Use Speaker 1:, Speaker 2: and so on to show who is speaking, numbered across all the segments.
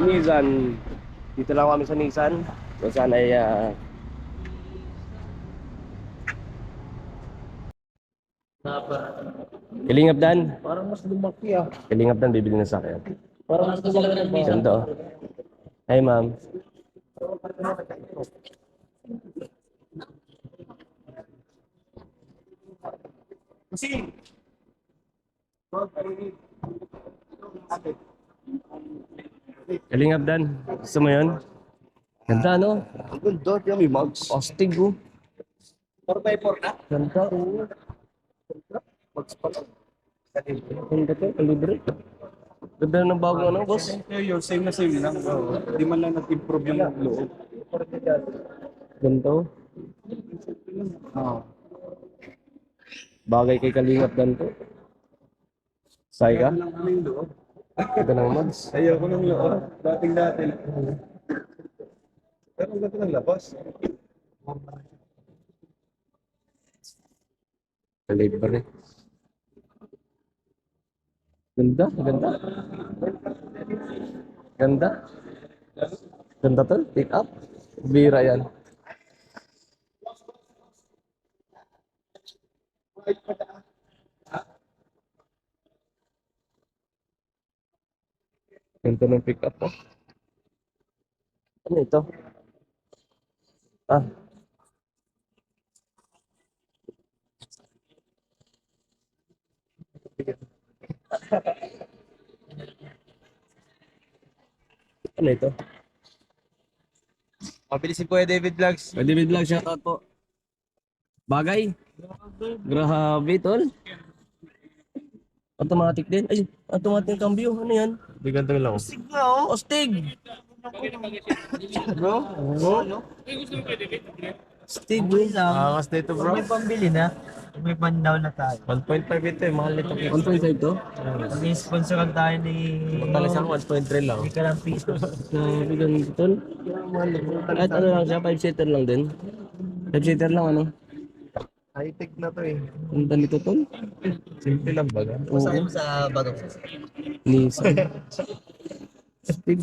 Speaker 1: Nissan. Dito lang kami sa Nissan. So sana ay Kalingap Dan.
Speaker 2: Parang mas lumaki ah.
Speaker 1: Kalingap Dan, bibili na sa akin.
Speaker 2: Parang mas lumaki ba?
Speaker 1: Ganda oh. Hi ma'am.
Speaker 2: Kasi,
Speaker 1: Kalingap Dan. Gusto mo yun? Ganda no?
Speaker 2: ang ganda, yung may mugs.
Speaker 1: Astig oh.
Speaker 2: 4x4 na?
Speaker 1: Ganda oh.
Speaker 2: Mugs pa lang.
Speaker 1: Ganda to, kalibre. Ganda ng bagong ano, boss.
Speaker 2: Yung same na same lang. Di man lang nag-improve yung loob.
Speaker 1: Ganda oh.
Speaker 2: Oo.
Speaker 1: Bagay kay Kalingap Dan to. Say ka?
Speaker 2: Lang ano yung loob.
Speaker 1: Ganda ng mods.
Speaker 2: Ayoko ng loob. Dating-dati lang. Pero ang ganda ng labas.
Speaker 1: Kalibre. Ganda, ganda. Ganda. Ganda to, pick up. Bira yan. Ganda ng pick up oh. Ano ito? Ah, ano ito?
Speaker 2: Mabilis si Kuya David Vlogs.
Speaker 1: Pwede may vlog, shoutout po. Bagay. Grabe, tol. Automatic din. Ay, automatic cambio. Ano yan? Hindi ganito lang.
Speaker 2: Sig nga oh.
Speaker 1: Ostig!
Speaker 2: Bro?
Speaker 1: Oh, Ostig, bro.
Speaker 2: Angas na ito bro.
Speaker 3: May pambili na. May pan-down na tayo.
Speaker 1: 1.5 ito eh. Mahal ito. 1.5 to?
Speaker 3: May sponsoran tayo ni...
Speaker 1: Talas ako 1.3 lang.
Speaker 3: Hindi ka lang piso.
Speaker 1: Grabe, ganito, tol. Kahit ano lang siya, 5-seater lang din. 5-seater lang, ano?
Speaker 2: High-tech na to eh.
Speaker 1: Ang nito, tol.
Speaker 2: Simple lang baga.
Speaker 1: Oo.
Speaker 3: Saan sa Bagong?
Speaker 1: Nissan. Ostig.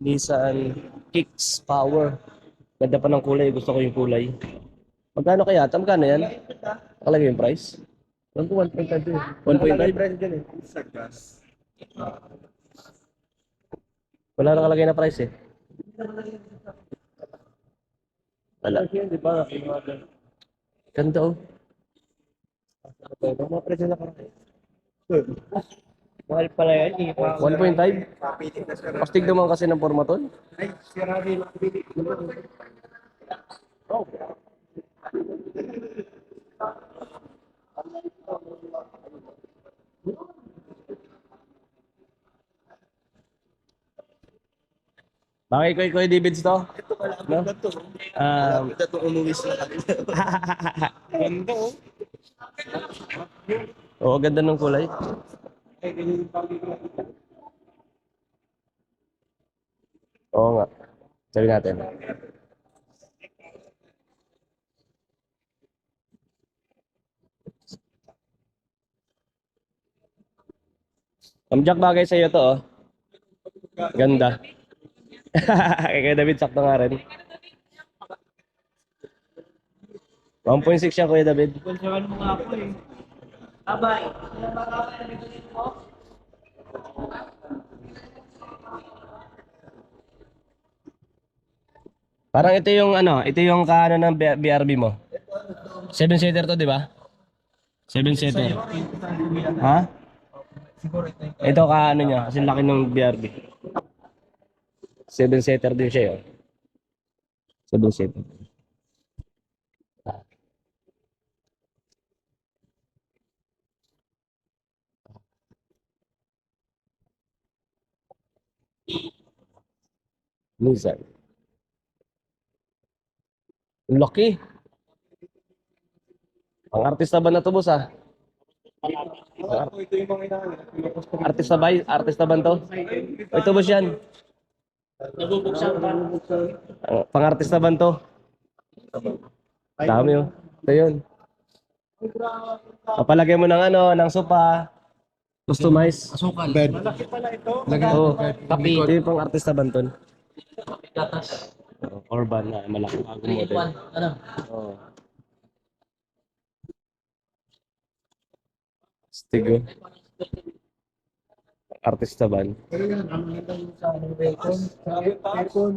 Speaker 1: Nissan Kicks Power. Ganda pa ng kulay. Gusto ko yung kulay. Magkano kaya? Magkano yan? Nakalagay yung price? 1.5 eh. 1.5?
Speaker 2: Price dyan eh. Sa gas.
Speaker 1: Wala nakalagay na price eh. Wala.
Speaker 2: Di ba?
Speaker 1: Ganda oh.
Speaker 2: Mga presyo na karami. Mahal pala yan.
Speaker 1: 1.5?
Speaker 2: Mapiling na siya.
Speaker 1: Pastig naman kasi ng formaton.
Speaker 2: Ay, sirari lang. Oh.
Speaker 1: Bakit ko Kuya Davids to? No?
Speaker 2: Ganda itong umuwi sa ganda oh.
Speaker 1: Oo, ganda ng kulay.
Speaker 2: Ay, ganyan yung pangit.
Speaker 1: Oo nga. Sabi natin. Ang Jack, bagay sa iyo to oh. Ganda. Kay Kuya David, sakto nga rin. 1.6 yan, Kuya David.
Speaker 3: Sponsoran mo nga ako eh. Abay.
Speaker 1: Parang ito yung ano, ito yung kaano ng BRB mo. 7-seater to, di ba? 7-seater. Ha?
Speaker 3: Siguro ito yung...
Speaker 1: Ito kaano niya, kasi laki ng BRB. 7-seater din siya, oh. 7-seater. Nissan. Ang laki. Ang artista ba na to, boss, ah?
Speaker 2: Ito yung mga inaano.
Speaker 1: Artista ba to? O, ito, boss, yan.
Speaker 3: Nabubuksan pa.
Speaker 1: Pang-artista ba to? Dami, oh. Ito yun. Papalagay mo ng ano, ng sopa. Customize.
Speaker 3: Asukal.
Speaker 2: Bed.
Speaker 3: Malaki pala ito.
Speaker 1: Oo.
Speaker 3: Kapi.
Speaker 1: Ito yung pang artista banton.
Speaker 3: Gatas.
Speaker 1: Urban na malaki. Bagong
Speaker 3: 3 in
Speaker 1: model.
Speaker 3: 1. Ano?
Speaker 1: Oo. Stigo. Artista ban.
Speaker 3: Pero yan, ang maganda yung sa aircon. Sa aircon.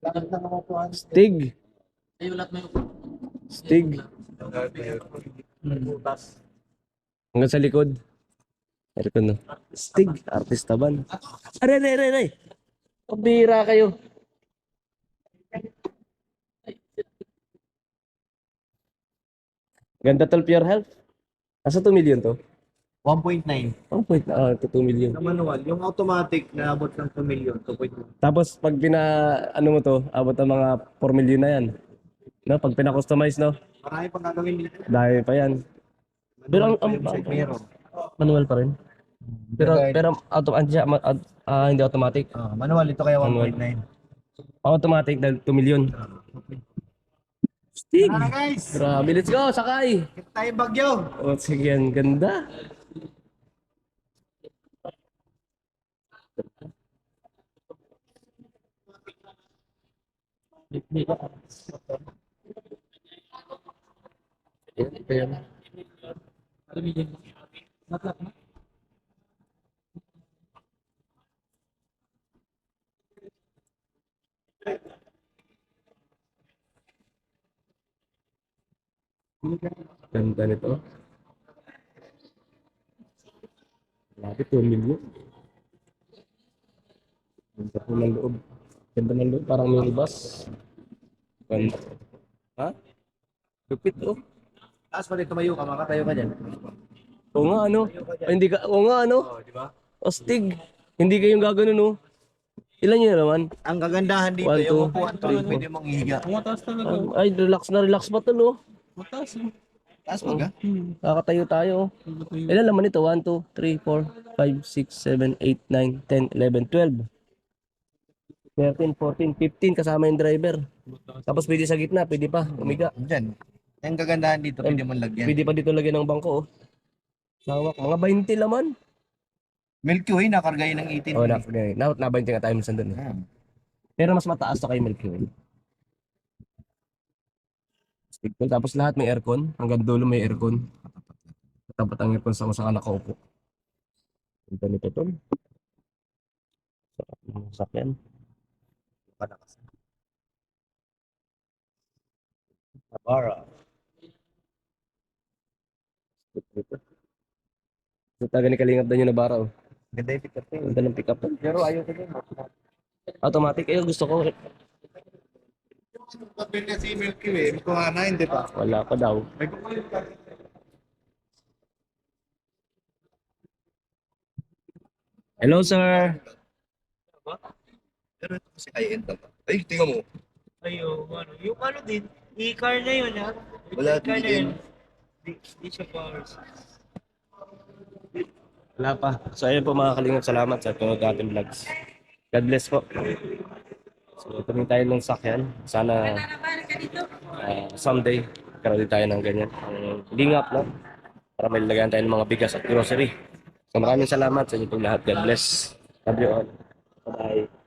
Speaker 3: Lakas na mga puhan.
Speaker 1: Stig.
Speaker 3: Ay, wala may
Speaker 1: Stig.
Speaker 3: butas.
Speaker 1: Hanggang sa likod. Aircon no. Stig. Artista ban. Aray, aray, aray, aray. Pabira kayo. Ganda tol, Pure Health. Nasa 2 million to?
Speaker 2: 1.9.
Speaker 1: 2 million.
Speaker 2: Na manual. Yung automatic na abot ng 2 million. 2.1.
Speaker 1: Tapos pag ano mo to, abot ng mga 4 million na yan. No, pag pina-customize, no?
Speaker 2: Marami pang gagawin dito.
Speaker 1: Dahil pa yan. Pero
Speaker 2: Meron.
Speaker 1: manual pa rin. Pero hindi automatic.
Speaker 2: Manual ito kaya
Speaker 1: Manual.
Speaker 2: 1.9.
Speaker 1: Automatic dahil 2 million. Stig!
Speaker 2: Tara na guys!
Speaker 1: Grabe, let's go, sakay!
Speaker 2: Kita tayo Bagyo!
Speaker 1: Oh, sige yan, ganda. Ayan. Ganda nito. Grabe, 2 million. Ganda po ng loob. Ganda ng loob, parang minibus. Ganda. Ha? Lupit oh.
Speaker 2: Taas pa rin tumayo ka, makatayo ka dyan.
Speaker 1: Oo nga ano. Ay, hindi ka, oo nga ano.
Speaker 2: Di ba?
Speaker 1: Ostig. Hindi kayong gagano no. Ilan yun naman?
Speaker 2: Ang kagandahan dito,
Speaker 1: 1, 2,
Speaker 2: yung upuan to,
Speaker 1: 3, 4.
Speaker 2: pwede mong ihiga.
Speaker 1: Ay, relax pa to no.
Speaker 2: Taas pa ka?
Speaker 1: Kakatayo tayo. Ilan naman ito? 1, 2, 3, 4, 5, 6, 7, 8, 9, 10, 11, 12. 13, 14, 15 kasama yung driver. Tapos pwede sa gitna, pwede pa umiga.
Speaker 2: Dyan. Ang kagandahan dito, pwede mong lagyan.
Speaker 1: Pwede pa dito lagyan ng bangko oh. Sawak, mga 20 laman.
Speaker 2: Milky Way, nakargay ng 18.
Speaker 1: Oh, na 20 nga tayo minsan doon. Eh. Pero mas mataas to kay Milky Way. Tapos lahat may aircon. Hanggang dulo may aircon. Tapat ang aircon sa kung saan ka nakaupo. Ganda nito tol. Sarap ng sakyan.
Speaker 2: Nabara.
Speaker 1: Ito talaga ni Kalingap na yung nabara oh.
Speaker 2: Ganda yung pick-up eh.
Speaker 1: Ganda ng pick up tol.
Speaker 2: Pero ayaw ko din.
Speaker 1: Automatic. Gusto ko.
Speaker 2: Pag kasi Milky Way, kuha na, hindi pa.
Speaker 1: Wala pa daw. Hello sir.
Speaker 2: Pero ito kasi high-end na. Ay, tingnan mo.
Speaker 3: Ayo, ano. Yung ano din, e-car na yun ha.
Speaker 2: Wala
Speaker 3: E-car na
Speaker 2: din.
Speaker 3: yun. Di siya powers.
Speaker 1: Wala pa. So ayun po mga Kalingap. Salamat sa panood ating vlogs. God bless po. So tumingin tayo ng sakyan. Sana someday karoon din tayo ng ganyan. Ang lingap no? Para may lagayan tayo ng mga bigas at grocery. So maraming salamat sa inyo pong lahat. God bless. Love you all. Bye-bye.